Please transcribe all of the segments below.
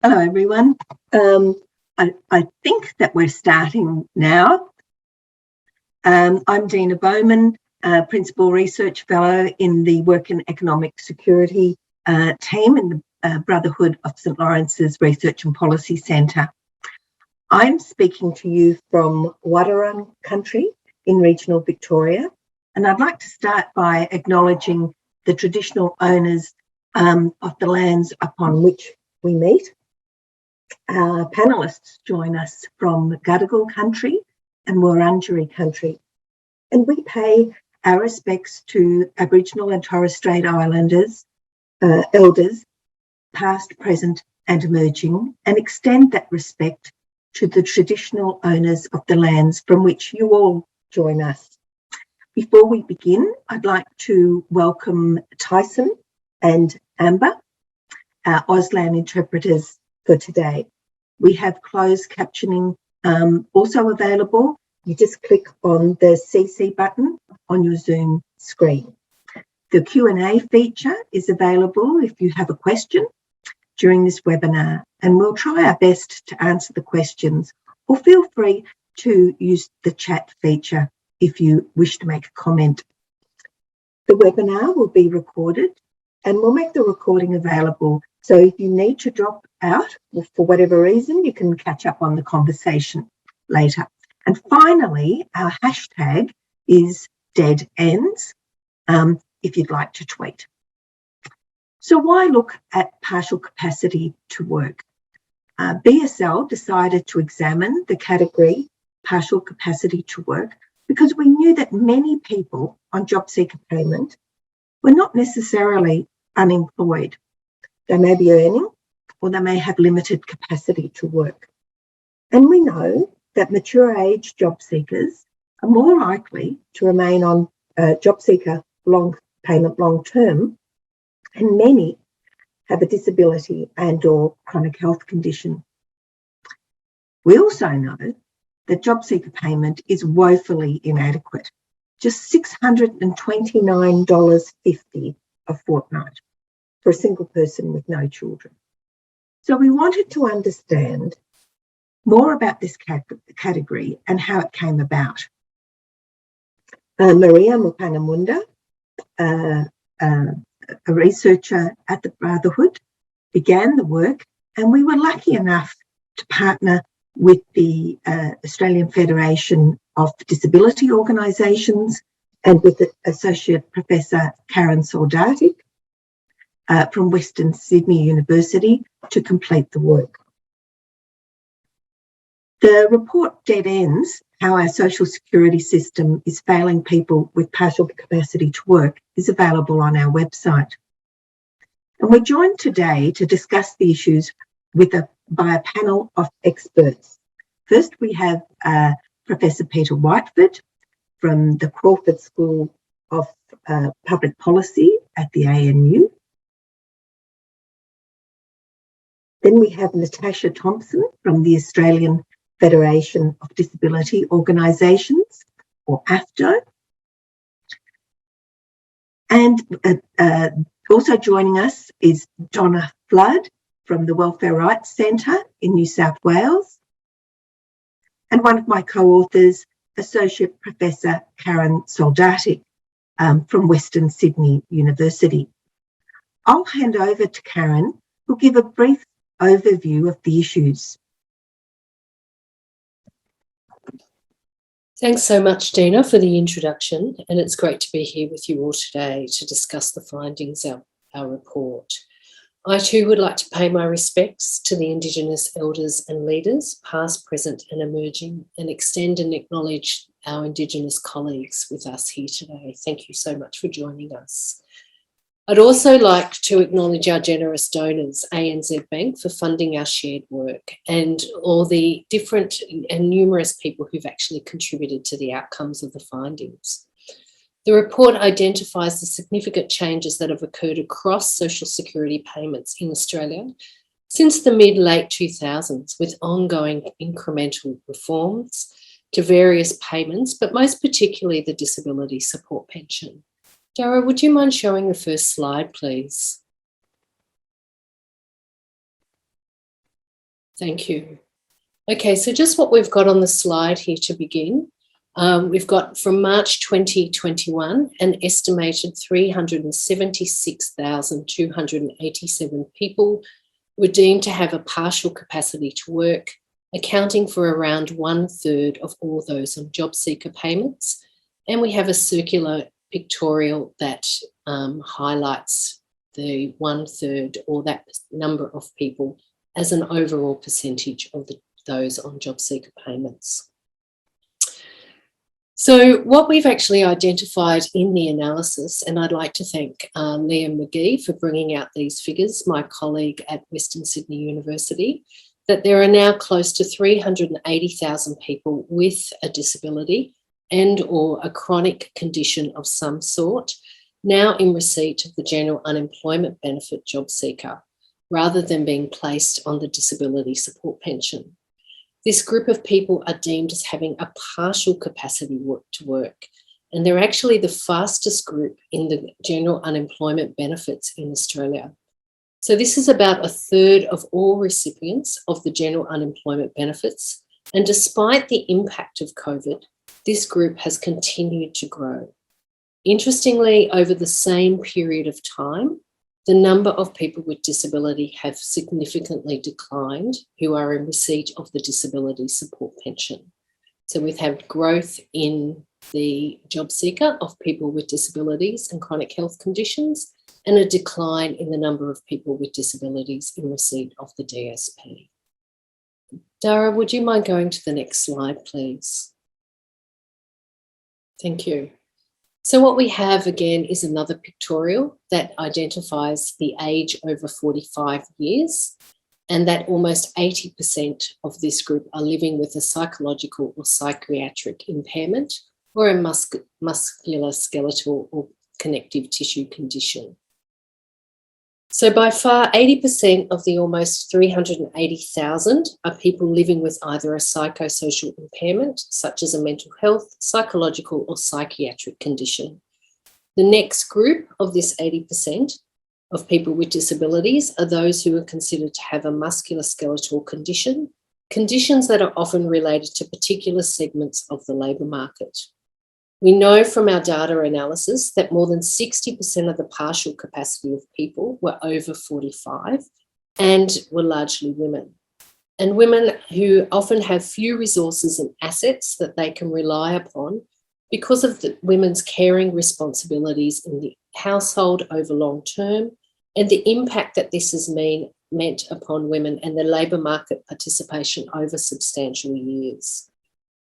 Hello, everyone. I think that we're starting now. I'm Dina Bowman, Principal Research Fellow in the Work and Economic Security team in the Brotherhood of St Laurence's Research and Policy Centre. I'm speaking to you from Wadawurrung country in regional Victoria, and I'd like to start by acknowledging the traditional owners of the lands upon which we meet. Our panellists join us from Gadigal country and Wurundjeri country, and we pay our respects to Aboriginal and Torres Strait Islanders, elders, past, present and emerging, and extend that respect to the traditional owners of the lands from which you all join us. Before we begin, I'd like to welcome Tyson and Amber, our Auslan interpreters for today. We have closed captioning also available. You just click on the CC button on your Zoom screen. The Q&A feature is available if you have a question during this webinar, and we'll try our best to answer the questions, or feel free to use the chat feature if you wish to make a comment. The webinar will be recorded, and we'll make the recording available. So if you need to drop out for whatever reason, you can catch up on the conversation later. And finally, our hashtag is #DeadEnds if you'd like to tweet. So why look at partial capacity to work? BSL decided to examine the category partial capacity to work because we knew that many people on job seeker payment were not necessarily unemployed. They may be earning, or they may have limited capacity to work. And we know that mature age job seekers are more likely to remain on job seeker payment long term, and many have a disability and or chronic health condition. We also know that job seeker payment is woefully inadequate, just $629.50 a fortnight for a single person with no children. So we wanted to understand more about this category and how it came about. Maria Mupanamunda, a researcher at the Brotherhood, began the work, and we were lucky enough to partner with the Australian Federation of Disability Organisations and with the Associate Professor Karen Soldatic from Western Sydney University to complete the work. The report Dead Ends, How Our Social Security System is Failing People with Partial Capacity to Work, is available on our website. And we're joined today to discuss the issues by a panel of experts. First, we have Professor Peter Whiteford from the Crawford School of Public Policy at the ANU. Then we have Natasha Thompson from the Australian Federation of Disability Organisations, or AFDO. And also joining us is Donna Flood from the Welfare Rights Centre in New South Wales. And one of my co-authors, Associate Professor Karen Soldatic from Western Sydney University. I'll hand over to Karen, who'll give a brief overview of the issues. Thanks so much, Dina, for the introduction, and it's great to be here with you all today to discuss the findings of our report. I too would like to pay my respects to the Indigenous elders and leaders, past, present and emerging, and extend and acknowledge our Indigenous colleagues with us here today. Thank you so much for joining us. I'd also like to acknowledge our generous donors, ANZ Bank, for funding our shared work, and all the different and numerous people who've actually contributed to the outcomes of the findings. The report identifies the significant changes that have occurred across social security payments in Australia since the mid-late 2000s, with ongoing incremental reforms to various payments, but most particularly the disability support pension. Dara, would you mind showing the first slide, please? Thank you. Okay, so just what we've got on the slide here to begin. We've got from March 2021, an estimated 376,287 people were deemed to have a partial capacity to work, accounting for around 1/3 of all those on job seeker payments. And we have a circular pictorial that highlights the 1/3 or that number of people as an overall percentage of those on job seeker payments. So what we've actually identified in the analysis, and I'd like to thank Liam McGee for bringing out these figures, my colleague at Western Sydney University, that there are now close to 380,000 people with a disability and or a chronic condition of some sort now in receipt of the General Unemployment Benefit job seeker, rather than being placed on the disability support pension. This group of people are deemed as having a partial capacity to work, and they're actually the fastest group in the general unemployment benefits in Australia. So this is about 1/3 of all recipients of the general unemployment benefits, and despite the impact of COVID, this group has continued to grow. Interestingly, over the same period of time, the number of people with disability have significantly declined who are in receipt of the disability support pension. So we've had growth in the job seeker of people with disabilities and chronic health conditions, and a decline in the number of people with disabilities in receipt of the DSP. Dara, would you mind going to the next slide, please? Thank you. So what we have again is another pictorial that identifies the age over 45 years, and that almost 80% of this group are living with a psychological or psychiatric impairment or a musculoskeletal or connective tissue condition. So by far, 80% of the almost 380,000 are people living with either a psychosocial impairment, such as a mental health, psychological or psychiatric condition. The next group of this 80% of people with disabilities are those who are considered to have a musculoskeletal condition, conditions that are often related to particular segments of the labour market. We know from our data analysis that more than 60% of the partial capacity of people were over 45 and were largely women. And women who often have few resources and assets that they can rely upon because of the women's caring responsibilities in the household over long term, and the impact that this has meant upon women and the labour market participation over substantial years.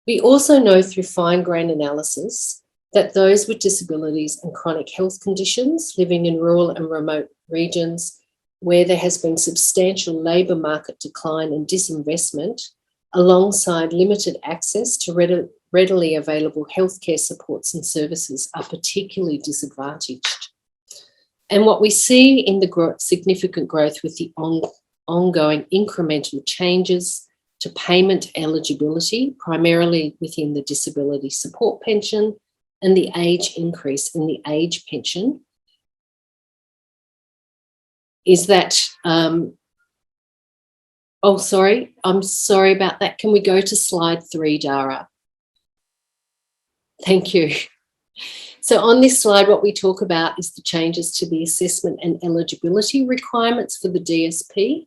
We also know through fine-grained analysis that those with disabilities and chronic health conditions living in rural and remote regions where there has been substantial labour market decline and disinvestment, alongside limited access to readily available healthcare supports and services, are particularly disadvantaged. And what we see in the significant growth with the ongoing incremental changes to payment eligibility, primarily within the disability support pension, and the age increase in the age pension, is that, I'm sorry about that. Can we go to slide 3, Dara? Thank you. So on this slide, what we talk about is the changes to the assessment and eligibility requirements for the DSP,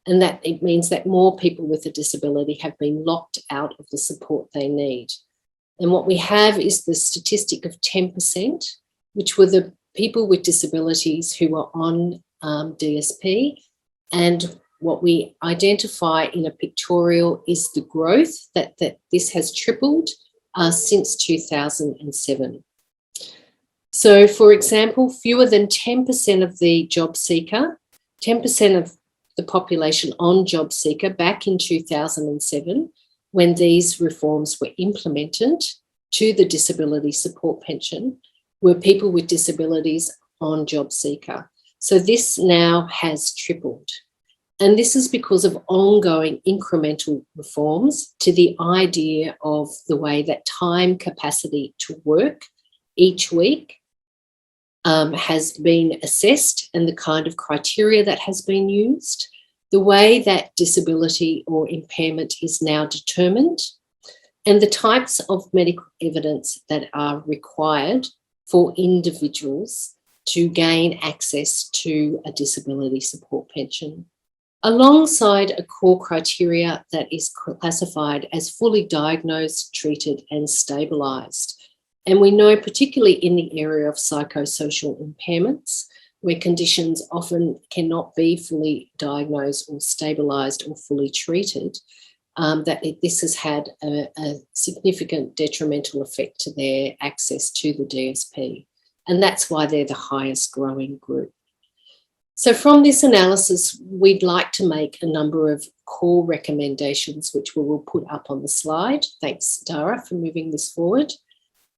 and that it means that more people with a disability have been locked out of the support they need. And what we have is the statistic of 10%, which were the people with disabilities who were on DSP. And what we identify in a pictorial is the growth that this has tripled since 2007. So, for example, fewer than 10% of the job seeker, 10% of the population on job seeker back in 2007, when these reforms were implemented to the disability support pension, were people with disabilities on job seeker. So this now has tripled. And this is because of ongoing incremental reforms to the idea of the way that time capacity to work each week has been assessed and the kind of criteria that has been used, the way that disability or impairment is now determined, and the types of medical evidence that are required for individuals to gain access to a disability support pension, alongside a core criteria that is classified as fully diagnosed, treated and stabilised. And we know, particularly in the area of psychosocial impairments, where conditions often cannot be fully diagnosed or stabilised or fully treated, that this has had a significant detrimental effect to their access to the DSP. And that's why they're the highest growing group. So from this analysis, we'd like to make a number of core recommendations, which we will put up on the slide. Thanks, Dara, for moving this forward.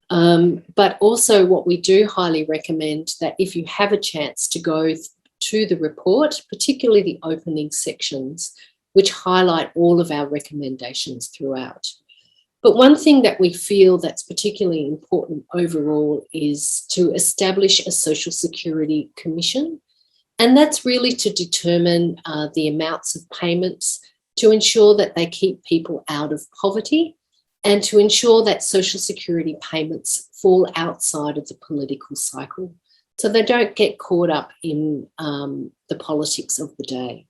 But also what we do highly recommend that if you have a chance to go to the report, particularly the opening sections, which highlight all of our recommendations throughout. But one thing that we feel that's particularly important overall is to establish a Social Security Commission. And that's really to determine the amounts of payments to ensure that they keep people out of poverty and to ensure that Social Security payments fall outside of the political cycle, so they don't get caught up in the politics of the day.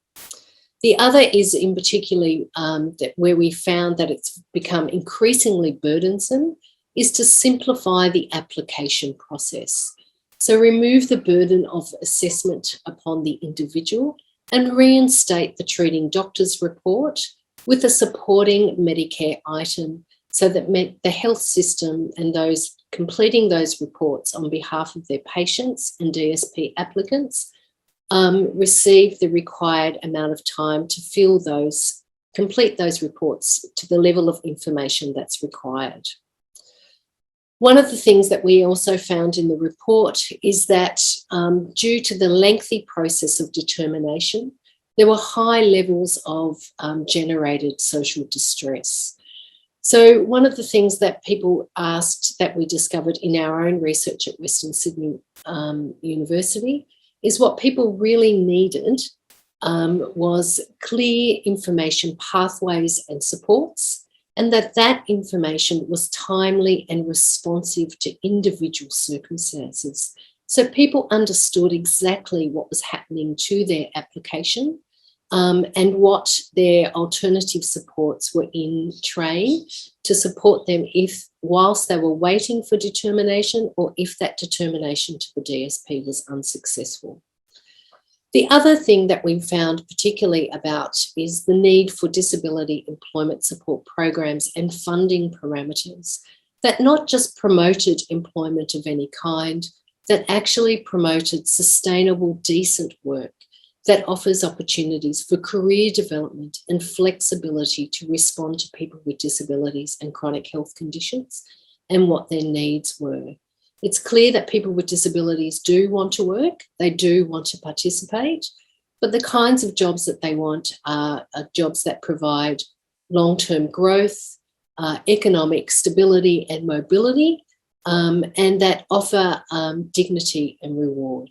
The other is in particularly that where we found that it's become increasingly burdensome is to simplify the application process. So remove the burden of assessment upon the individual and reinstate the treating doctor's report with a supporting Medicare item so that the health system and those completing those reports on behalf of their patients and DSP applicants receive the required amount of time to complete those reports to the level of information that's required. One of the things that we also found in the report is that due to the lengthy process of determination, there were high levels of generated social distress. So one of the things that people asked that we discovered in our own research at Western Sydney University is what people really needed was clear information pathways and supports, and that information was timely and responsive to individual circumstances. So people understood exactly what was happening to their application and what their alternative supports were in train to support them whilst they were waiting for determination or if that determination to the DSP was unsuccessful. The other thing that we found particularly about is the need for disability employment support programs and funding parameters that not just promoted employment of any kind, that actually promoted sustainable, decent work that offers opportunities for career development and flexibility to respond to people with disabilities and chronic health conditions and what their needs were. It's clear that people with disabilities do want to work, they do want to participate, but the kinds of jobs that they want are jobs that provide long-term growth, economic stability and mobility, and that offer dignity and reward.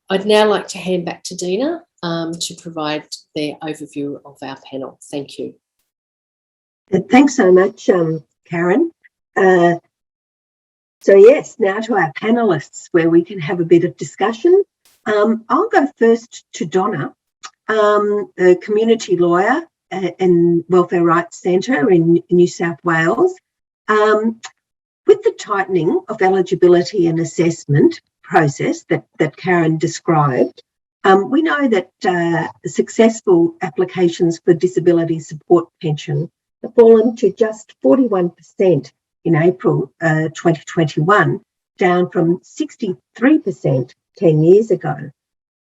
I'd now like to hand back to Dina to provide the overview of our panel. Thank you. Thanks so much, Karen. So yes, now to our panellists where we can have a bit of discussion. I'll go first to Donna, a community lawyer and Welfare Rights Centre in New South Wales. With the tightening of eligibility and assessment process that Karen described, we know that successful applications for disability support pension have fallen to just 41% in April 2021, down from 63% 10 years ago.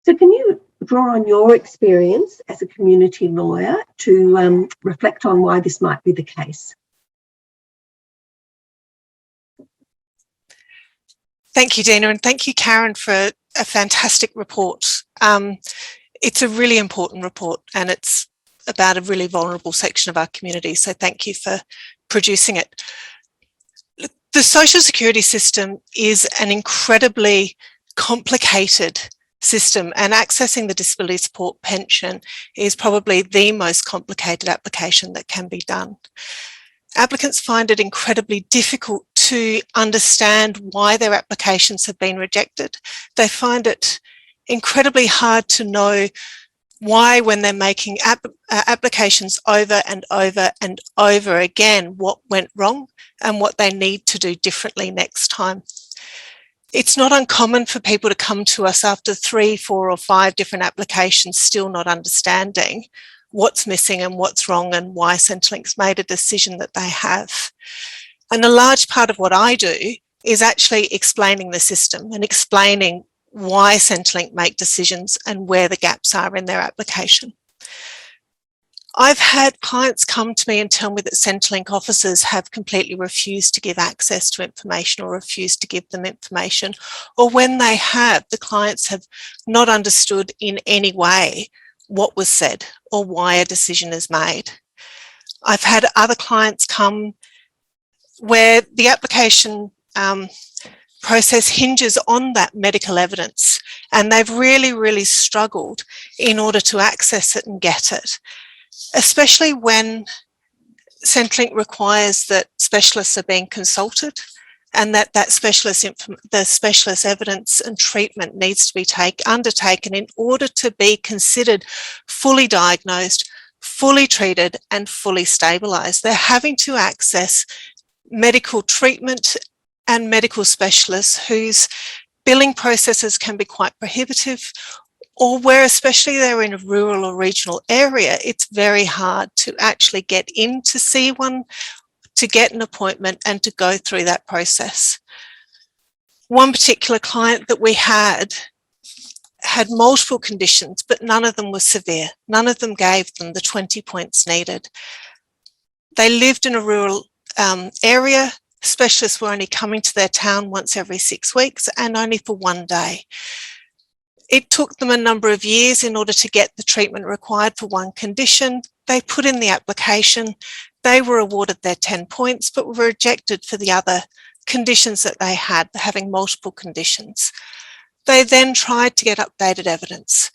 So can you draw on your experience as a community lawyer to reflect on why this might be the case? Thank you, Dina, and thank you, Karen, for a fantastic report. It's a really important report and it's about a really vulnerable section of our community, so thank you for producing it. The social security system is an incredibly complicated system, and accessing the disability support pension is probably the most complicated application that can be done. Applicants find it incredibly difficult to understand why their applications have been rejected. They find it incredibly hard to know why, when they're making applications over and over and over again, what went wrong and what they need to do differently next time. It's not uncommon for people to come to us after 3, 4 or 5 different applications still not understanding what's missing and what's wrong and why Centrelink's made a decision that they have. And a large part of what I do is actually explaining the system and explaining why Centrelink make decisions and where the gaps are in their application. I've had clients come to me and tell me that Centrelink officers have completely refused to give access to information or refused to give them information, or when they have, the clients have not understood in any way what was said or why a decision is made. I've had other clients come where the application process hinges on that medical evidence, and they've really struggled in order to access it and get it, especially when Centrelink requires that specialists are being consulted and that the specialist evidence and treatment needs to be undertaken in order to be considered fully diagnosed, fully treated and fully stabilised. They're having to access medical treatment and medical specialists whose billing processes can be quite prohibitive, or where, especially they're in a rural or regional area, it's very hard to actually get in to see one, to get an appointment and to go through that process. One particular client that we had multiple conditions, but none of them were severe. None of them gave them the 20 points needed. They lived in a rural area. Specialists were only coming to their town once every 6 weeks and only for 1 day. It took them a number of years in order to get the treatment required for one condition. They put in the application. They were awarded their 10 points, but were rejected for the other conditions that they had, having multiple conditions. They then tried to get updated evidence.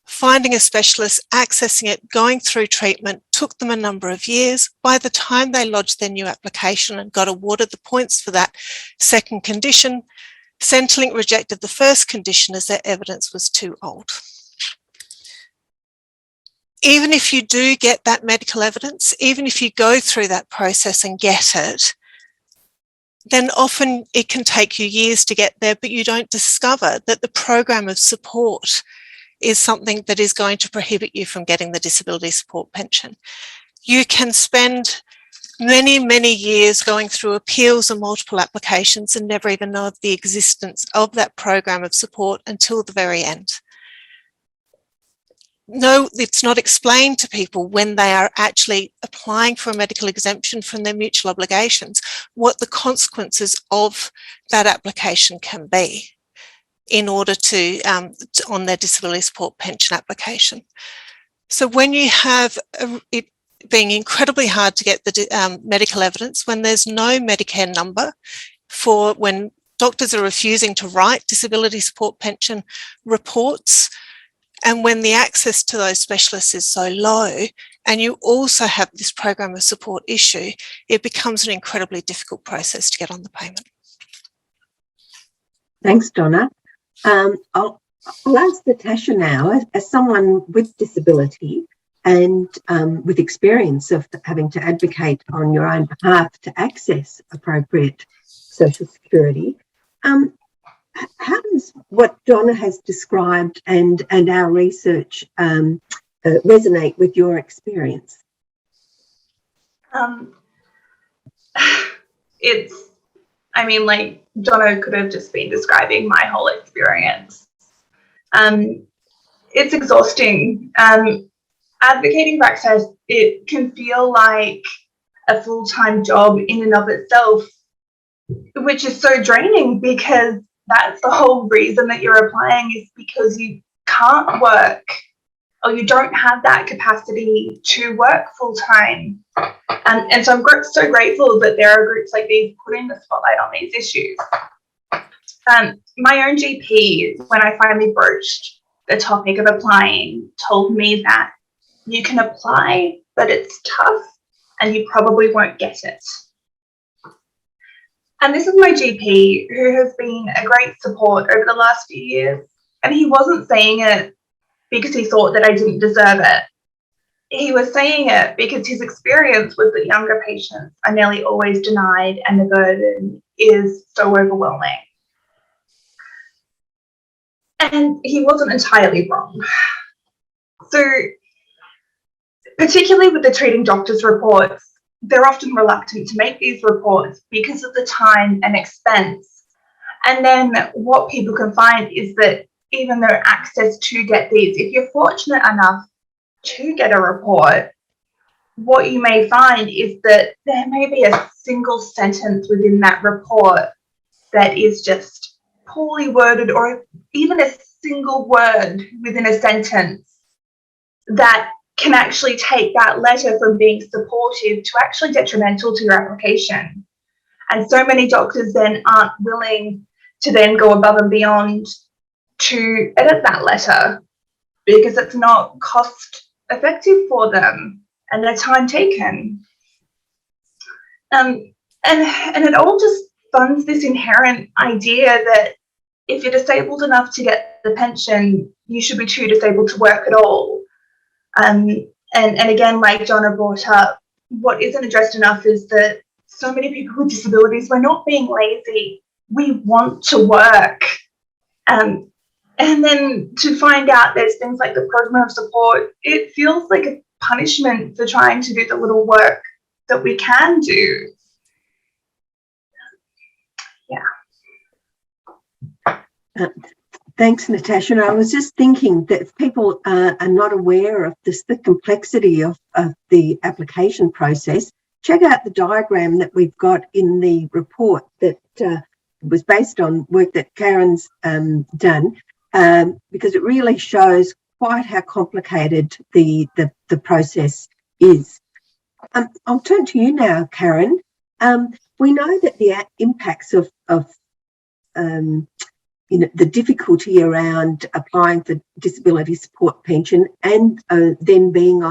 Finding a specialist, accessing it, going through treatment took them a number of years. By the time they lodged their new application and got awarded the points for that second condition, Centrelink rejected the first condition as their evidence was too old. Even if you do get that medical evidence, even if you go through that process and get it, then often it can take you years to get there, but you don't discover that the program of support is something that is going to prohibit you from getting the disability support pension. You can spend many years going through appeals and multiple applications and never even know of the existence of that program of support until the very end. No, it's not explained to people when they are actually applying for a medical exemption from their mutual obligations, what the consequences of that application can be in order to, on their disability support pension application. So when you have it being incredibly hard to get the medical evidence, when there's no Medicare number for when doctors are refusing to write disability support pension reports, and when the access to those specialists is so low, and you also have this program of support issue, it becomes an incredibly difficult process to get on the payment. Thanks, Donna. I'll ask Natasha now, as someone with disability and with experience of having to advocate on your own behalf to access appropriate social security, how does what Donna has described and our research resonate with your experience? I mean, like Donna could have just been describing my whole experience. It's exhausting. Advocating for access, it can feel like a full-time job in and of itself, which is so draining, because that's the whole reason that you're applying, is because you can't work or you don't have that capacity to work full-time. And so I'm so grateful that there are groups like these putting the spotlight on these issues. My own GP, when I finally broached the topic of applying, told me that you can apply, but it's tough and you probably won't get it. And this is my GP, who has been a great support over the last few years. And he wasn't saying it because he thought that I didn't deserve it. He was saying it because his experience was that younger patients are nearly always denied and the burden is so overwhelming. And he wasn't entirely wrong. So, particularly with the treating doctors' reports, they're often reluctant to make these reports because of the time and expense. And then what people can find is that even though access to get these, if you're fortunate enough to get a report, what you may find is that there may be a single sentence within that report that is just poorly worded, or even a single word within a sentence that can actually take that letter from being supportive to actually detrimental to your application. And so many doctors then aren't willing to then go above and beyond to edit that letter because it's not cost effective for them and their time taken. And it all just funds this inherent idea that if you're disabled enough to get the pension, you should be too disabled to work at all. And again, like Donna brought up, what isn't addressed enough is that so many people with disabilities, we're not being lazy. We want to work. And then to find out there's things like the program of support, it feels like a punishment for trying to do the little work that we can do. Yeah. Thanks, Natasha. And I was just thinking that if people are not aware of this, the complexity of the application process, check out the diagram that we've got in the report that was based on work that Karen's done, because it really shows quite how complicated the process is. I'll turn to you now, Karen. We know that the impacts of the difficulty around applying for disability support pension and then being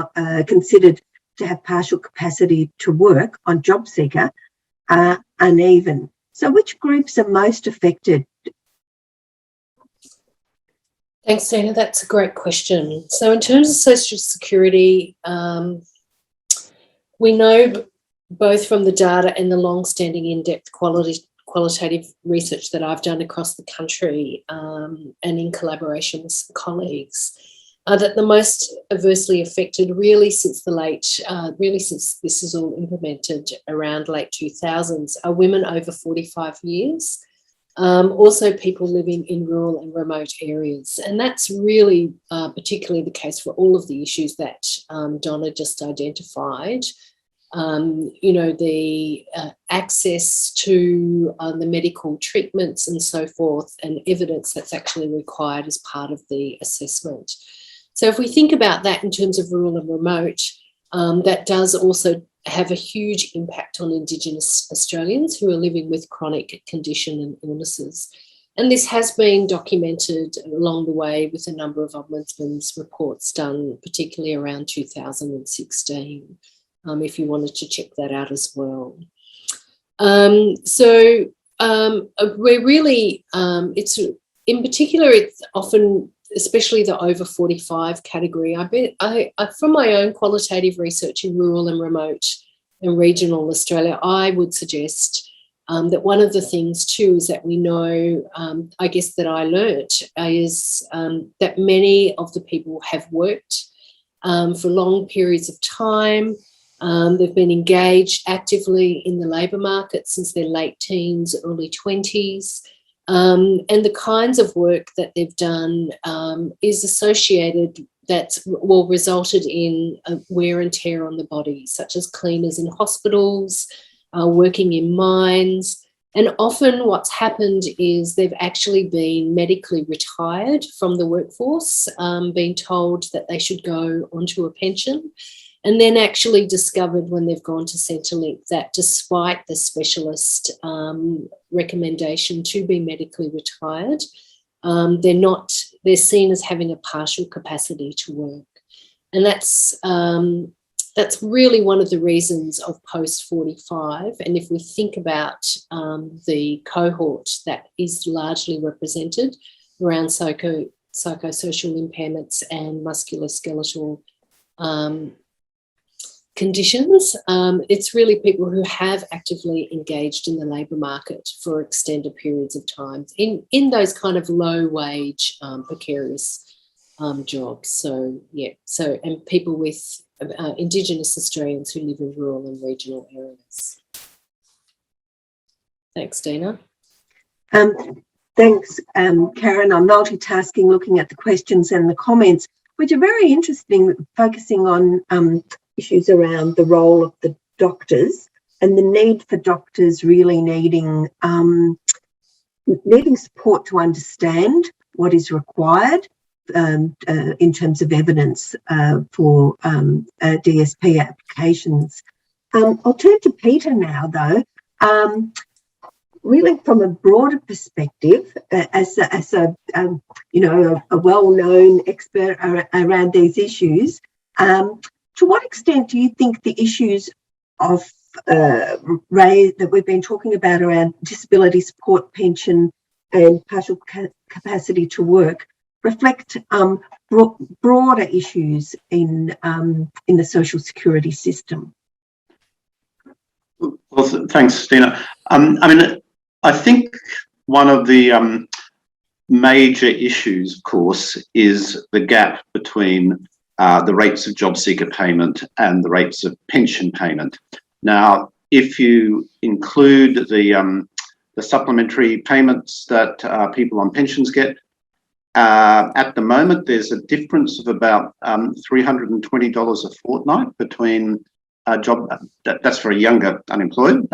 considered to have partial capacity to work on job seeker are uneven. So which groups are most affected? Thanks, Dana. That's a great question. So in terms of social security, we know both from the data and the long-standing in-depth qualitative research that I've done across the country and in collaboration with some colleagues, that the most adversely affected really since this is all implemented around late 2000s are women over 45 years, also people living in rural and remote areas. And that's really particularly the case for all of the issues that Donna just identified. The access to the medical treatments and so forth, and evidence that's actually required as part of the assessment. So if we think about that in terms of rural and remote, that does also have a huge impact on Indigenous Australians who are living with chronic condition and illnesses. And this has been documented along the way with a number of Ombudsman's reports done, particularly around 2016. If you wanted to check that out as well. We're really, it's in particular, it's often, especially the over 45 category. From my own qualitative research in rural and remote and regional Australia, I would suggest that one of the things too is that we know, I guess that I learnt, is that many of the people have worked for long periods of time. They've been engaged actively in the labour market since their late teens, early 20s. And the kinds of work that they've done is associated, resulted in wear and tear on the body, such as cleaners in hospitals, working in mines. And often what's happened is they've actually been medically retired from the workforce, being told that they should go onto a pension. and then actually discovered when they've gone to Centrelink that despite the specialist recommendation to be medically retired, they're seen as having a partial capacity to work. And that's really one of the reasons of post 45. And if we think about the cohort that is largely represented around psychosocial impairments and musculoskeletal conditions, it's really people who have actively engaged in the labour market for extended periods of time in those kind of low wage, precarious jobs. So, yeah, and people with Indigenous Australians who live in rural and regional areas. Thanks, Dina. Thanks, Karen. I'm multitasking, looking at the questions and the comments, which are very interesting, focusing on issues around the role of the doctors and the need for doctors really needing support to understand what is required in terms of evidence for DSP applications. I'll turn to Peter now, though. Really, from a broader perspective, as a well-known expert around these issues, to what extent do you think the issues of that we've been talking about around disability support, pension, and partial capacity to work reflect broader issues in the social security system? Well, thanks, Dina. I think one of the major issues, of course, is the gap between the rates of job seeker payment and the rates of pension payment. Now, if you include the supplementary payments that people on pensions get, at the moment there's a difference of about $320 a fortnight between a job that's for a younger unemployed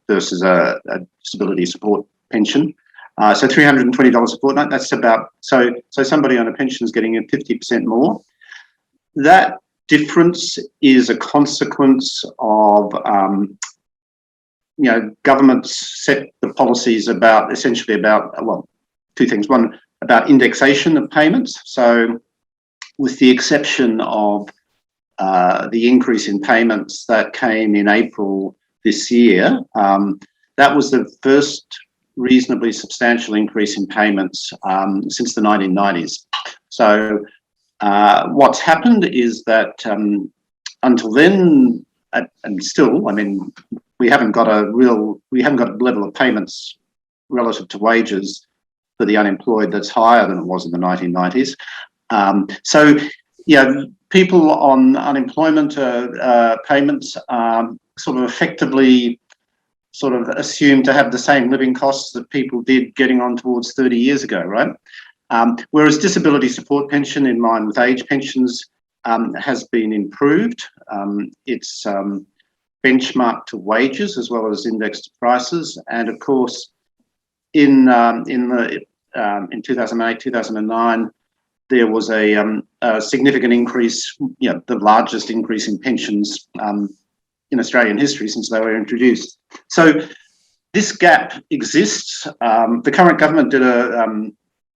versus a disability support pension. So $320 a fortnight, that's about, so somebody on a pension is getting 50% more. That difference is a consequence of, governments set the policies essentially about two things. One, about indexation of payments. So with the exception of the increase in payments that came in April this year, that was the first reasonably substantial increase in payments since the 1990s. So what's happened is that until then, and still, we haven't got a level of payments relative to wages for the unemployed that's higher than it was in the 1990s. So people on unemployment payments sort of effectively assumed to have the same living costs that people did getting on towards 30 years ago, right? Whereas disability support pension, in line with age pensions, has been improved. It's benchmarked to wages as well as indexed to prices, and of course, in 2008, 2009, there was a significant increase, the largest increase in pensions in Australian history since they were introduced. So this gap exists. The current government did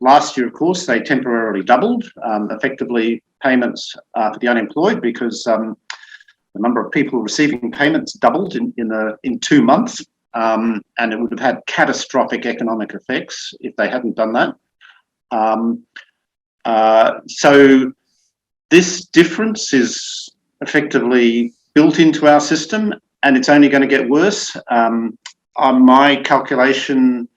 last year, of course, they temporarily doubled effectively payments for the unemployed, because the number of people receiving payments doubled in 2 months, and it would have had catastrophic economic effects if they hadn't done that. So this difference is effectively built into our system, and it's only going to get worse. On my calculation,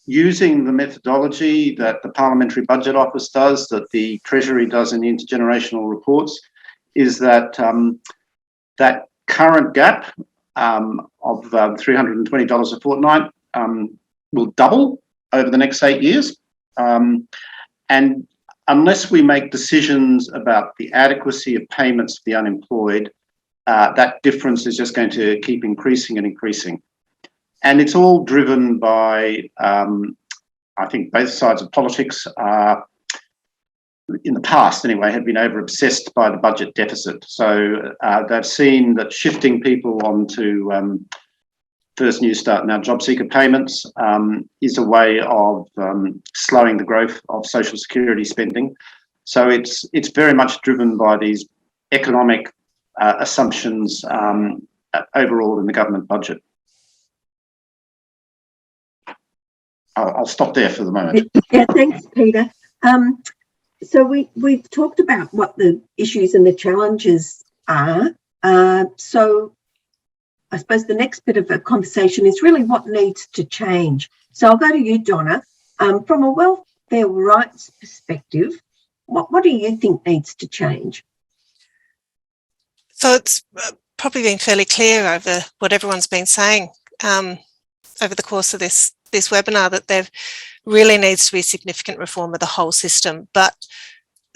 using the methodology that the Parliamentary Budget Office does, that the Treasury does in the intergenerational reports, is that that current gap of $320 a fortnight will double over the next 8 years. And unless we make decisions about the adequacy of payments for the unemployed, that difference is just going to keep increasing and increasing. And it's all driven by, I think both sides of politics are in the past anyway, had been over-obsessed by the budget deficit. So they've seen that shifting people onto First New Start, now job seeker payments, is a way of slowing the growth of social security spending. So it's very much driven by these economic assumptions overall in the government budget. I'll stop there for the moment. Yeah, thanks, Peter. So we've talked about what the issues and the challenges are. So I suppose the next bit of a conversation is really what needs to change. So I'll go to you, Donna. From a welfare rights perspective, what do you think needs to change? So it's probably been fairly clear over what everyone's been saying over the course of this webinar, that there really needs to be significant reform of the whole system, but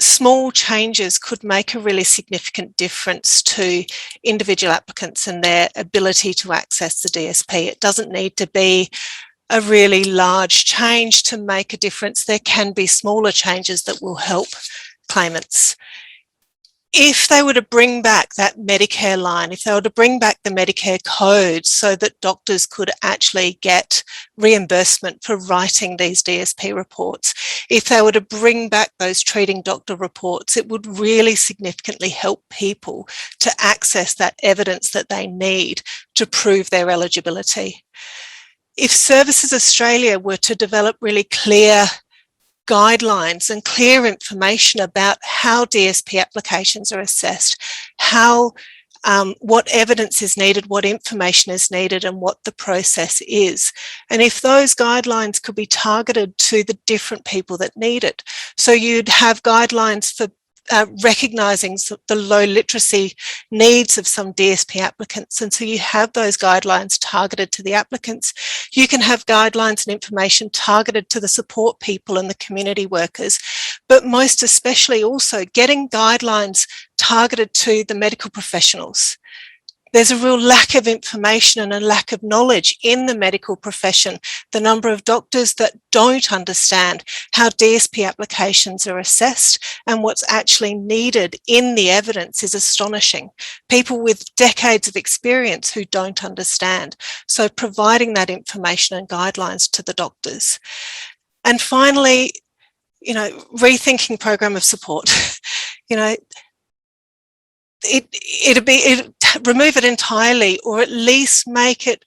small changes could make a really significant difference to individual applicants and their ability to access the DSP. It doesn't need to be a really large change to make a difference. There can be smaller changes that will help claimants. If they were to bring back that Medicare line, if they were to bring back the Medicare code so that doctors could actually get reimbursement for writing these DSP reports, if they were to bring back those treating doctor reports, it would really significantly help people to access that evidence that they need to prove their eligibility. If Services Australia were to develop really clear guidelines and clear information about how DSP applications are assessed, how what evidence is needed, what information is needed, and what the process is. And if those guidelines could be targeted to the different people that need it. So you'd have guidelines for recognising the low literacy needs of some DSP applicants. And so you have those guidelines targeted to the applicants. You can have guidelines and information targeted to the support people and the community workers, but most especially also getting guidelines targeted to the medical professionals. There's a real lack of information and a lack of knowledge in the medical profession. The number of doctors that don't understand how DSP applications are assessed and what's actually needed in the evidence is astonishing. People with decades of experience who don't understand. So providing that information and guidelines to the doctors. And finally, rethinking program of support. Remove it entirely, or at least make it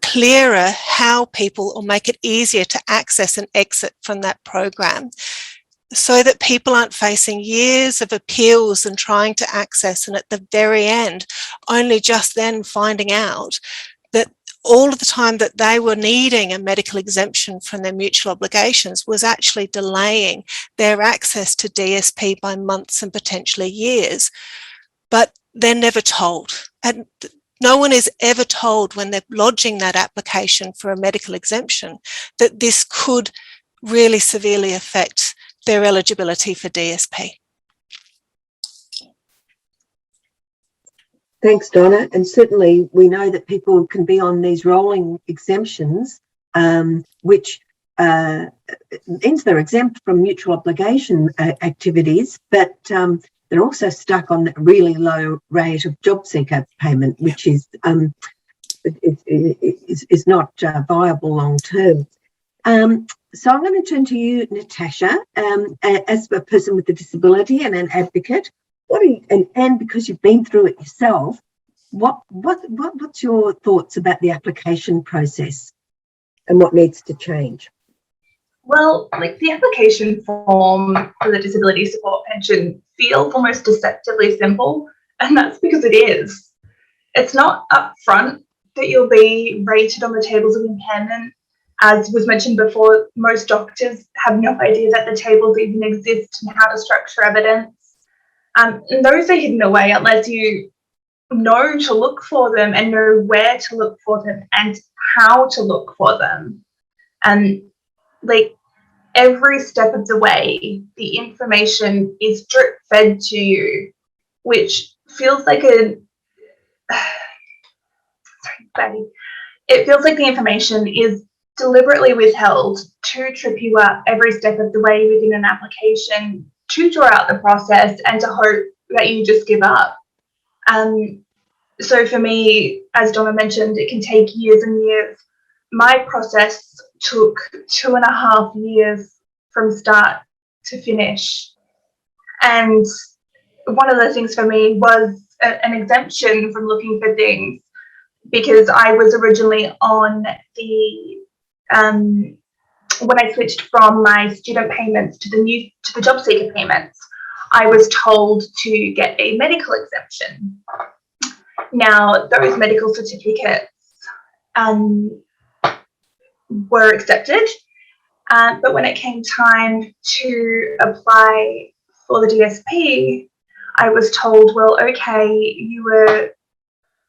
clearer how people, or make it easier to access and exit from that program, so that people aren't facing years of appeals and trying to access, and at the very end only just then finding out that all of the time that they were needing a medical exemption from their mutual obligations was actually delaying their access to DSP by months and potentially years. But they're never told. And no one is ever told when they're lodging that application for a medical exemption that this could really severely affect their eligibility for DSP. Thanks, Donna. And certainly we know that people can be on these rolling exemptions, which means they're exempt from mutual obligation activities, but they're also stuck on that really low rate of job seeker payment, which is not viable long term. So I'm going to turn to you, Natasha, as a person with a disability and an advocate. And because you've been through it yourself, what's your thoughts about the application process and what needs to change? Well, the application form for the disability support pension feels almost deceptively simple, and that's because it is. It's not upfront that you'll be rated on the tables of impairment. As was mentioned before, most doctors have no idea that the tables even exist and how to structure evidence. And those are hidden away unless you know to look for them and know where to look for them and how to look for them. And every step of the way, the information is drip fed to you, which feels like it feels like the information is deliberately withheld to trip you up every step of the way within an application to draw out the process and to hope that you just give up. So for me, as Donna mentioned, it can take years and years. My process took 2.5 years from start to finish. And one of the things for me was an exemption from looking for things, because I was originally on the when I switched from my student payments to the job seeker payments, I was told to get a medical exemption. Now, those medical certificates were accepted, but when it came time to apply for the DSP, I was told, well, okay, you were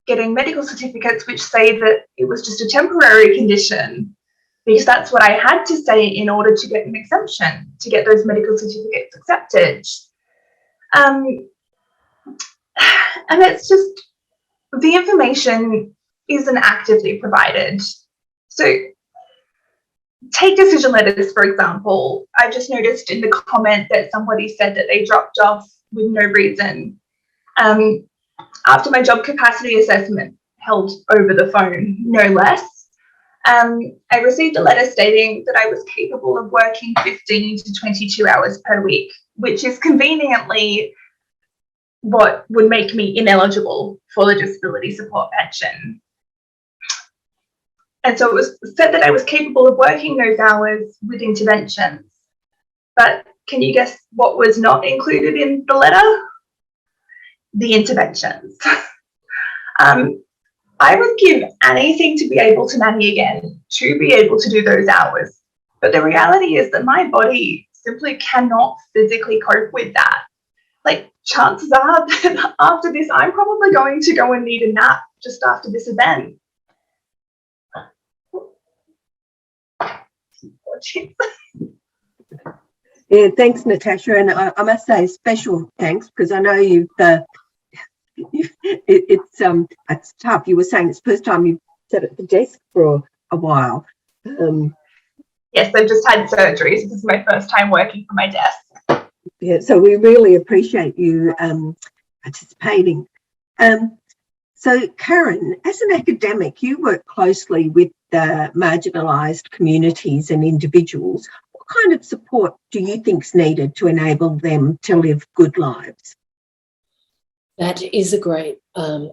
getting medical certificates which say that it was just a temporary condition, because that's what I had to say in order to get an exemption, to get those medical certificates accepted. And it's just, the information isn't actively provided. So take decision letters, for example. I just noticed in the comment that somebody said that they dropped off with no reason. After my job capacity assessment held over the phone, no less, I received a letter stating that I was capable of working 15 to 22 hours per week, which is conveniently what would make me ineligible for the disability support pension. And so it was said that I was capable of working those hours with interventions. But can you guess what was not included in the letter? The interventions. I would give anything to be able to nanny again, to be able to do those hours. But the reality is that my body simply cannot physically cope with that. Like, chances are that after this, I'm probably going to go and need a nap just after this event. Yeah, thanks, Natasha. And I must say special thanks, because I know it's tough. You were saying it's the first time you've sat at the desk for a while. Yes, I've just had surgery, so this is my first time working from my desk. Yeah, so we really appreciate you participating. So, Karen, as an academic, you work closely with marginalised communities and individuals. What kind of support do you think is needed to enable them to live good lives? That is a great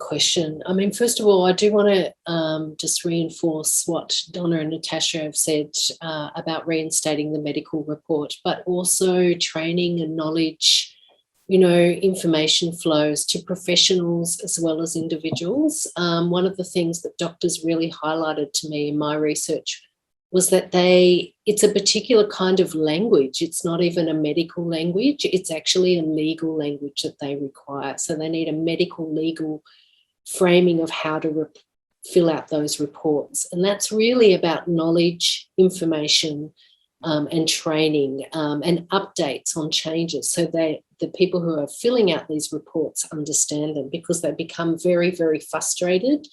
question. I mean, first of all, I do want to just reinforce what Donna and Natasha have said about reinstating the medical report, but also training and knowledge, information flows to professionals as well as individuals. One of the things that doctors really highlighted to me in my research was that it's a particular kind of language. It's not even a medical language. It's actually a legal language that they require. So they need a medical legal framing of how to fill out those reports. And that's really about knowledge, information, and training and updates on changes, so the people who are filling out these reports understand them, because they become very, very frustrated.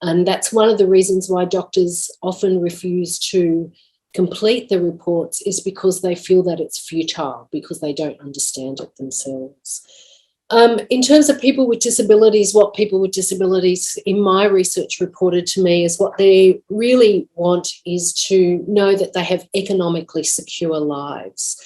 And that's one of the reasons why doctors often refuse to complete the reports, is because they feel that it's futile, because they don't understand it themselves. In terms of people with disabilities, what people with disabilities in my research reported to me is what they really want is to know that they have economically secure lives,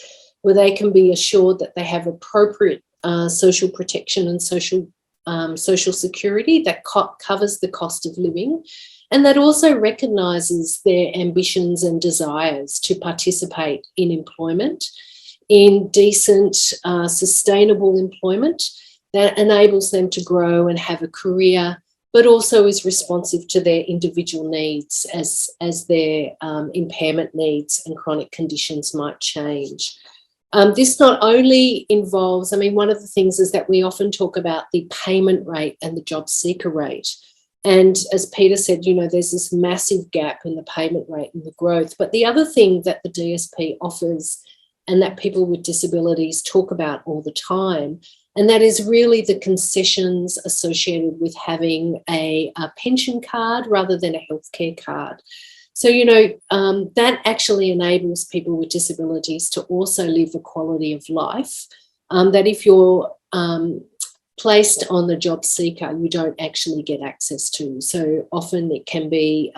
where they can be assured that they have appropriate social protection and social security that covers the cost of living, and that also recognises their ambitions and desires to participate in employment, in decent, sustainable employment that enables them to grow and have a career, but also is responsive to their individual needs as their impairment needs and chronic conditions might change. This not only involves, one of the things is that we often talk about the payment rate and the job seeker rate. And as Peter said, there's this massive gap in the payment rate and the growth. But the other thing that the DSP offers, and that people with disabilities talk about all the time, and that is really the concessions associated with having a pension card rather than a healthcare card. So, that actually enables people with disabilities to also live a quality of life that if you're placed on the job seeker, you don't actually get access to. So often it can be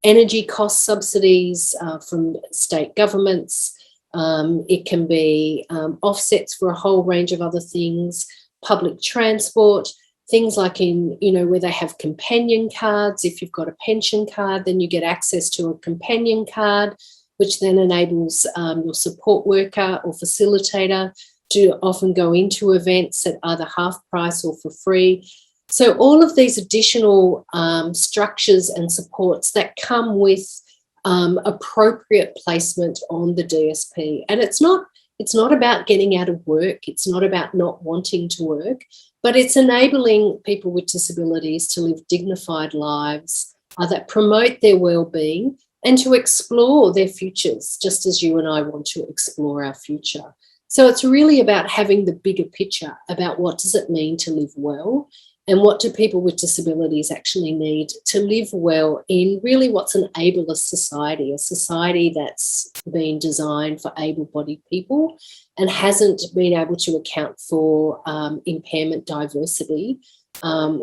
energy cost subsidies from state governments. It can be offsets for a whole range of other things, public transport, things like in, where they have companion cards. If you've got a pension card, then you get access to a companion card, which then enables your support worker or facilitator to often go into events at either half price or for free. So all of these additional structures and supports that come with appropriate placement on the DSP. And it's not about getting out of work. It's not about not wanting to work, but it's enabling people with disabilities to live dignified lives that promote their well-being and to explore their futures, just as you and I want to explore our future. So it's really about having the bigger picture about what does it mean to live well, and what do people with disabilities actually need to live well in really what's an ableist society, a society that's been designed for able-bodied people and hasn't been able to account for impairment diversity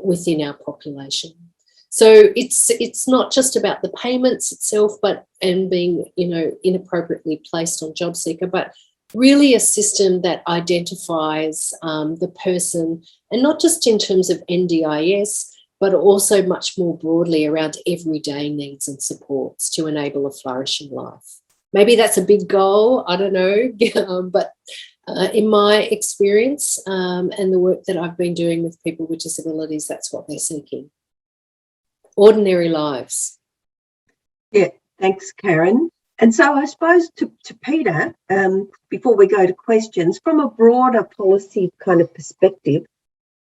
within our population. So it's not just about the payments itself, and being inappropriately placed on job seeker, but really a system that identifies the person, and not just in terms of NDIS, but also much more broadly around everyday needs and supports to enable a flourishing life. Maybe that's a big goal, I don't know, but in my experience and the work that I've been doing with people with disabilities, that's what they're seeking. Ordinary lives. Yeah, thanks, Karen. And so I suppose to Peter, before we go to questions, from a broader policy kind of perspective,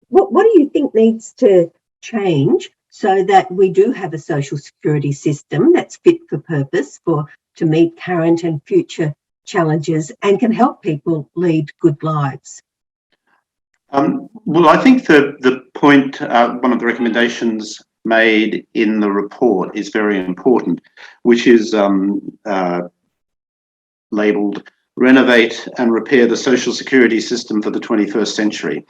what do you think needs to change so that we do have a social security system that's fit for purpose to meet current and future challenges and can help people lead good lives? Well, I think the point, one of the recommendations made in the report is very important, which is labelled Renovate and Repair the Social Security System for the 21st Century.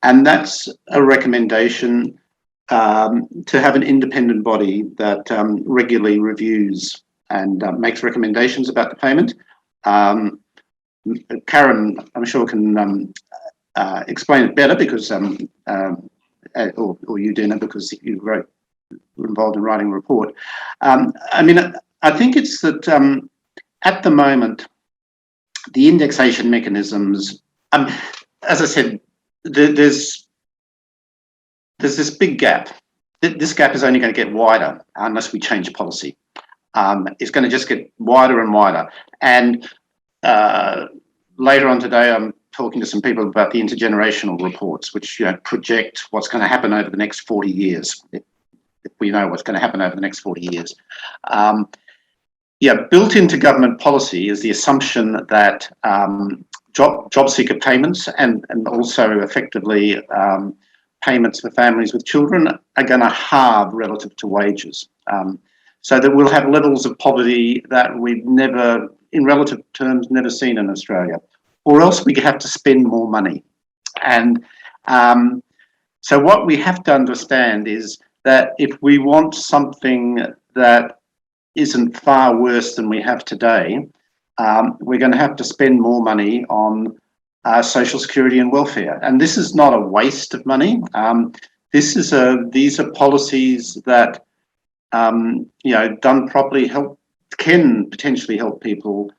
And that's a recommendation to have an independent body that regularly reviews and makes recommendations about the payment. Karen, I'm sure, can explain it better because, or you, Dina, because you were involved in writing a report. I think it's that at the moment, the indexation mechanisms, as I said, there's this big gap. This gap is only going to get wider unless we change policy. It's going to just get wider and wider. And later on today, I'm talking to some people about the intergenerational reports, which project what's going to happen over the next 40 years, if we know what's going to happen over the next 40 years. Built into government policy is the assumption that job seeker payments and also effectively payments for families with children are going to halve relative to wages. So that we'll have levels of poverty that we've never, in relative terms, never seen in Australia, or else we have to spend more money. And so what we have to understand is that if we want something that isn't far worse than we have today, we're going to have to spend more money on social security and welfare. And this is not a waste of money. These are policies that, done properly, can potentially help people.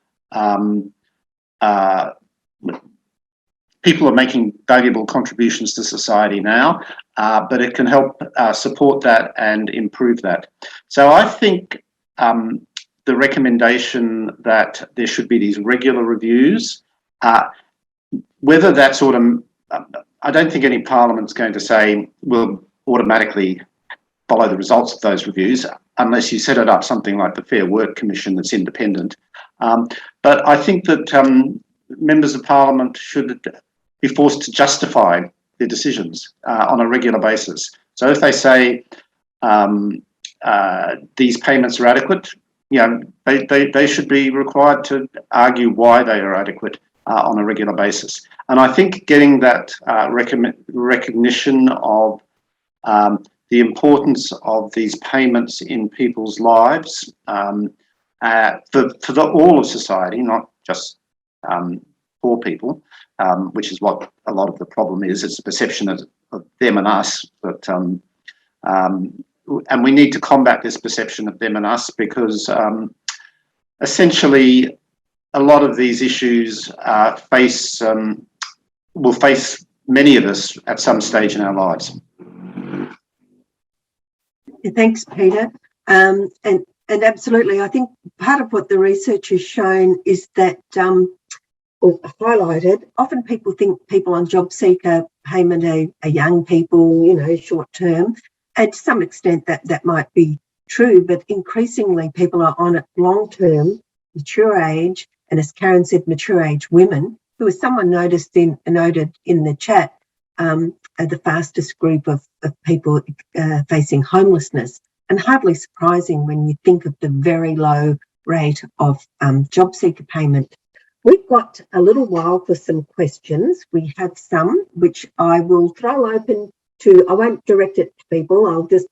People are making valuable contributions to society now, but it can help support that and improve that. So I think the recommendation that there should be these regular reviews, whether that's sort of, I don't think any parliament's going to say we'll automatically follow the results of those reviews unless you set it up something like the Fair Work Commission that's independent. But I think that members of parliament should be forced to justify their decisions on a regular basis. So if they say these payments are adequate, they should be required to argue why they are adequate. on a regular basis. And I think getting that recognition of the importance of these payments in people's lives for all of society, not just poor people, which is what a lot of the problem is. It's a perception of them and us, but and we need to combat this perception of them and us, because essentially a lot of these issues will face many of us at some stage in our lives. Thanks, Peter. And absolutely, I think part of what the research has shown is that, or highlighted, often people think people on job seeker payment are young people, you know, short term. And to some extent that might be true, but increasingly people are on it long term, mature age, and as Karen said, mature age women, who, as someone noted in the chat, are the fastest group of people facing homelessness, and hardly surprising when you think of the very low rate of job seeker payment. We've got a little while for some questions. We have some which I will throw open to. I won't direct it to people. I'll just,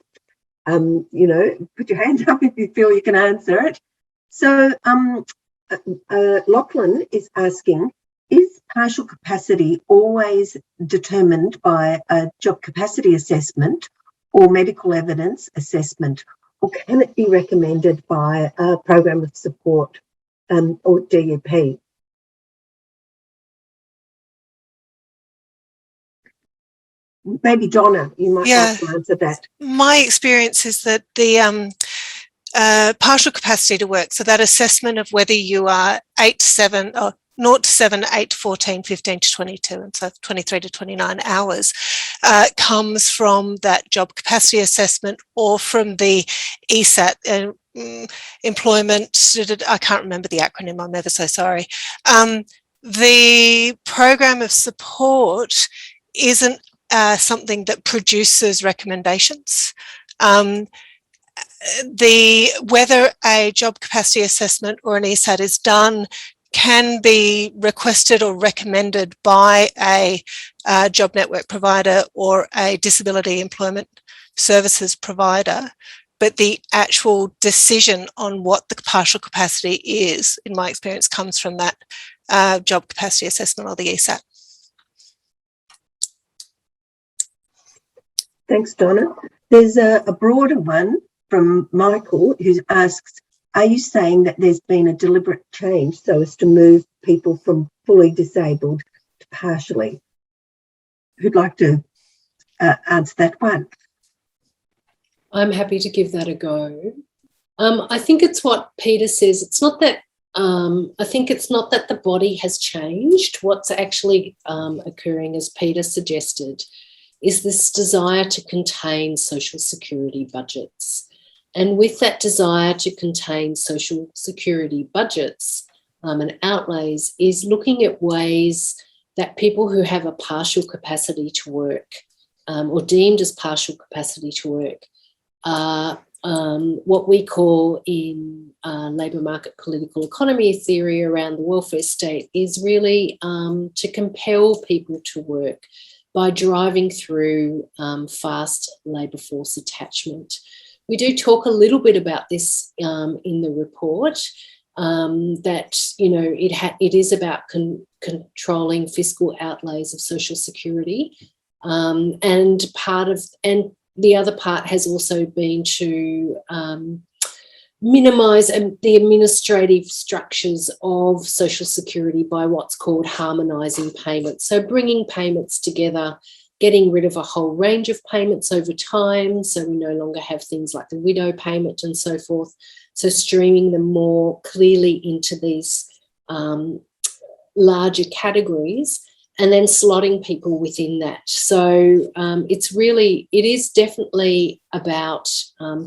put your hand up if you feel you can answer it. So Lachlan is asking, is partial capacity always determined by a job capacity assessment or medical evidence assessment, or can it be recommended by a program of support or DUP? Maybe Donna, you might like to answer that. My experience is that the partial capacity to work, so that assessment of whether you are 8 to 7 or 0 to 7, 8 to 14, 15 to 22, and so 23 to 29 hours, comes from that job capacity assessment or from the ESAT, employment, I can't remember the acronym, I'm ever so sorry. The program of support isn't something that produces recommendations. Whether a job capacity assessment or an ESAT is done can be requested or recommended by a job network provider or a disability employment services provider, but the actual decision on what the partial capacity is, in my experience, comes from that job capacity assessment or the ESAT. Thanks, Donna. There's a broader one from Michael who asks, are you saying that there's been a deliberate change so as to move people from fully disabled to partially? Who'd like to answer that one? I'm happy to give that a go. I think it's what Peter says. It's not that, I think it's not that the body has changed. What's actually occurring, as Peter suggested, is this desire to contain social security budgets. And with that desire to contain social security budgets and outlays is looking at ways that people who have a partial capacity to work or deemed as partial capacity to work are what we call in labour market political economy theory around the welfare state is really to compel people to work by driving through fast labour force attachment. We do talk a little bit about this in the report, that, you know, it is about controlling fiscal outlays of social security, and the other part has also been to minimise the administrative structures of social security by what's called harmonising payments. So bringing payments together, getting rid of a whole range of payments over time, so we no longer have things like the widow payment and so forth. So streaming them more clearly into these larger categories and then slotting people within that. So it is definitely about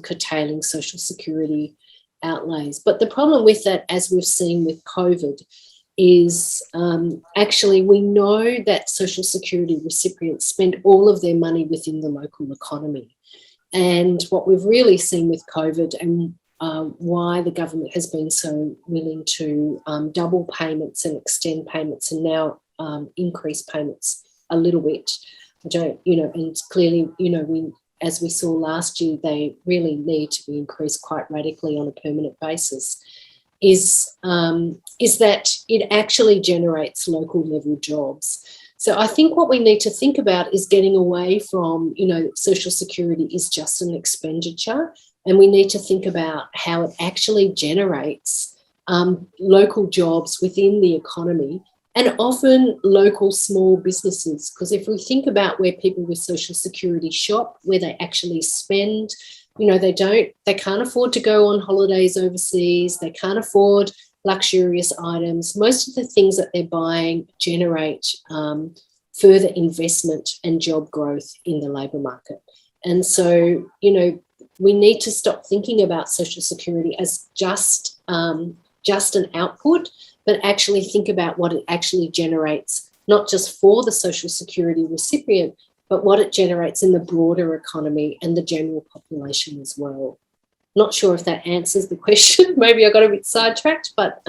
curtailing social security outlays. But the problem with that, as we've seen with COVID, is actually we know that social security recipients spend all of their money within the local economy. And what we've really seen with COVID, and why the government has been so willing to double payments and extend payments and now increase payments a little bit. I don't, and clearly, as we saw last year, they really need to be increased quite radically on a permanent basis, is that it actually generates local level jobs. So I think what we need to think about is getting away from, social security is just an expenditure, and we need to think about how it actually generates local jobs within the economy, and often local small businesses. Because if we think about where people with social security shop, where they actually spend, they can't afford to go on holidays overseas, they can't afford luxurious items. Most of the things that they're buying generate further investment and job growth in the labour market. And so, we need to stop thinking about social security as just an output, but actually think about what it actually generates, not just for the social security recipient, but what it generates in the broader economy and the general population as well. Not sure if that answers the question. Maybe I got a bit sidetracked, but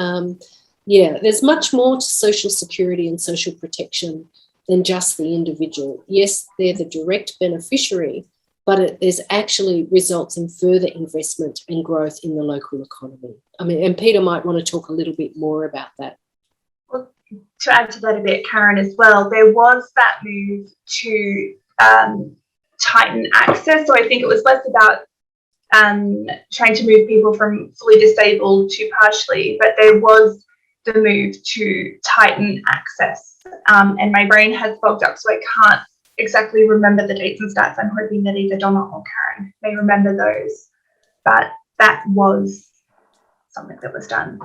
there's much more to social security and social protection than just the individual. Yes, they're the direct beneficiary, but there's actually results in further investment and growth in the local economy. And Peter might want to talk a little bit more about that. Well, to add to that a bit, Karen, as well, there was that move to tighten access. So I think it was less about trying to move people from fully disabled to partially, but there was the move to tighten access. And my brain has fogged up, so I can't exactly remember the dates and stats. I'm hoping that either Donna or Karen may remember those, but that was something that was done.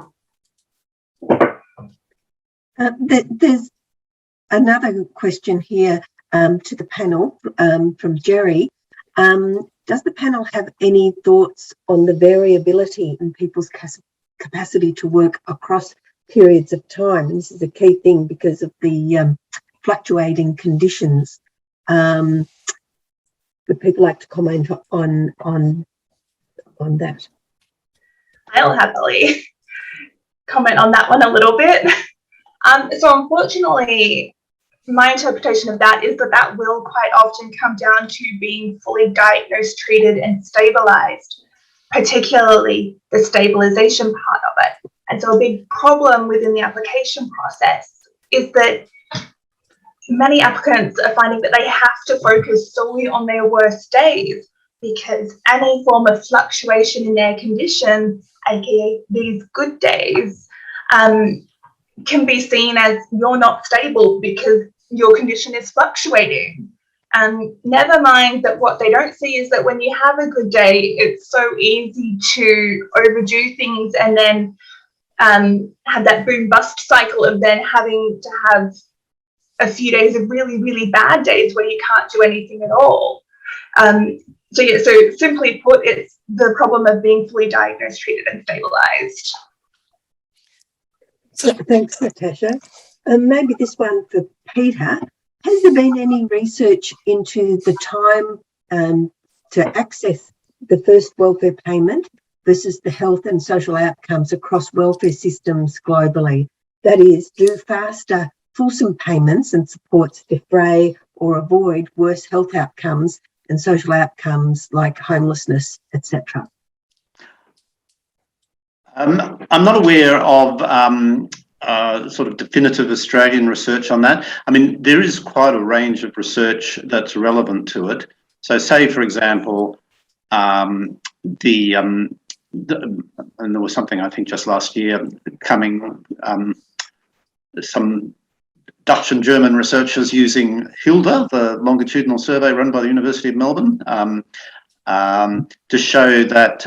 There's another question here to the panel from Jerry. Does the panel have any thoughts on the variability in people's capacity to work across periods of time? And this is a key thing because of the fluctuating conditions. Would people like to comment on that? I'll happily comment on that one a little bit. So unfortunately, my interpretation of that is that will quite often come down to being fully diagnosed, treated and stabilised, particularly the stabilisation part of it. And so a big problem within the application process is that many applicants are finding that they have to focus solely on their worst days, because any form of fluctuation in their condition, aka these good days, can be seen as you're not stable because your condition is fluctuating. Never mind that what they don't see is that when you have a good day, it's so easy to overdo things and then have that boom bust cycle of then having to have a few days of really, really bad days where you can't do anything at all. So simply put, it's the problem of being fully diagnosed, treated and stabilised. Thanks, Natasha. Maybe this one for Peter. Has there been any research into the time to access the first welfare payment versus the health and social outcomes across welfare systems globally? That is, do faster, fulsome payments and supports defray or avoid worse health outcomes and social outcomes like homelessness, etc.? I'm not aware of sort of definitive Australian research on that. I mean, there is quite a range of research that's relevant to it. So say, for example, and there was something I think just last year coming, some Dutch and German researchers using HILDA, the longitudinal survey run by the University of Melbourne, to show that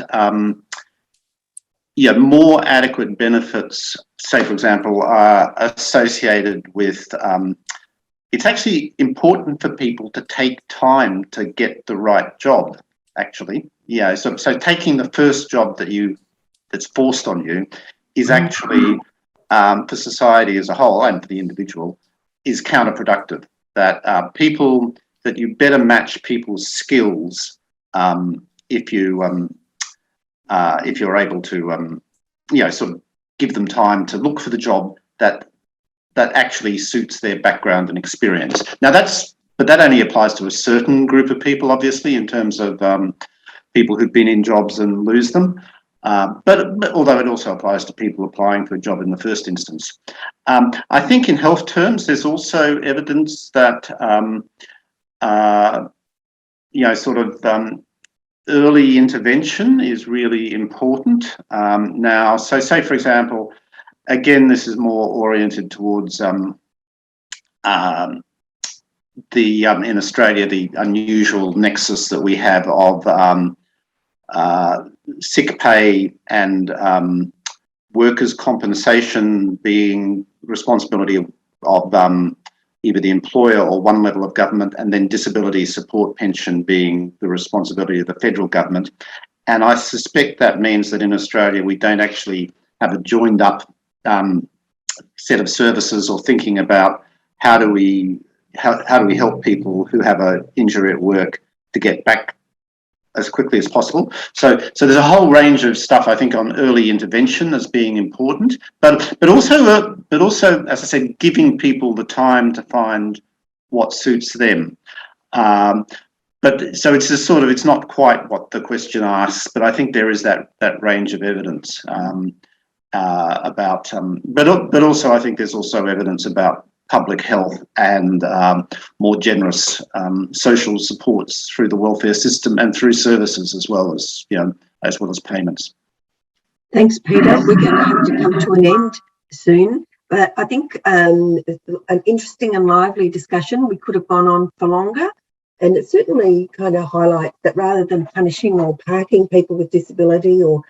more adequate benefits, say for example, are associated with, it's actually important for people to take time to get the right job, actually. Yeah, so taking the first job that's forced on you is actually, for society as a whole and for the individual, is counterproductive. That that you better match people's skills if you if you're able to, sort of give them time to look for the job that actually suits their background and experience. Now but that only applies to a certain group of people, obviously, in terms of people who've been in jobs and lose them. But although it also applies to people applying for a job in the first instance. I think in health terms, there's also evidence that, early intervention is really important. Now, so say, for example, again, this is more oriented towards in Australia, the unusual nexus that we have of sick pay and workers' compensation being responsibility of either the employer or one level of government, and then disability support pension being the responsibility of the federal government. And I suspect that means that in Australia we don't actually have a joined up set of services or thinking about how do we help people who have an injury at work to get back as quickly as possible. So there's a whole range of stuff, I think, on early intervention as being important, but also, as I said, giving people the time to find what suits them. But so it's just sort of, it's not quite what the question asks, but I think there is that range of evidence about, but also I think there's also evidence about public health and more generous social supports through the welfare system and through services as well as payments. Thanks, Peter. We're going to have to come to an end soon, but I think an interesting and lively discussion. We could have gone on for longer, and it certainly kind of highlights that rather than punishing or parking people with disability or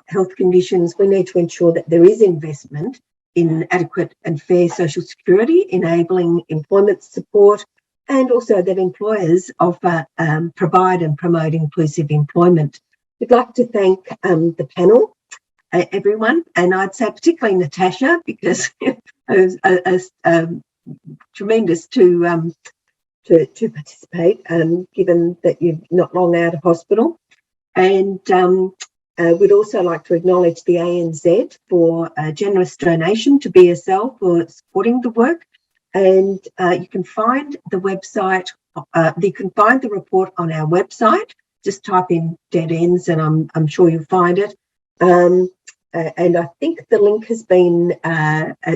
health conditions, we need to ensure that there is investment in adequate and fair social security, enabling employment support, and also that employers offer, provide and promote inclusive employment. We'd like to thank the panel, everyone, and I'd say particularly Natasha, because it was tremendous to participate, given that you're not long out of hospital. And we'd also like to acknowledge the ANZ for a generous donation to BSL for supporting the work. And you can find the website, you can find the report on our website. Just type in Dead Ends and I'm sure you'll find it. And I think the link has been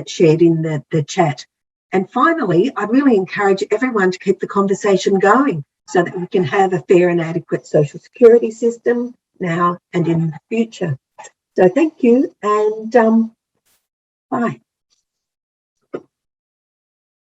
shared in the chat. And finally, I really encourage everyone to keep the conversation going so that we can have a fair and adequate social security system now and in the future. So thank you, and bye.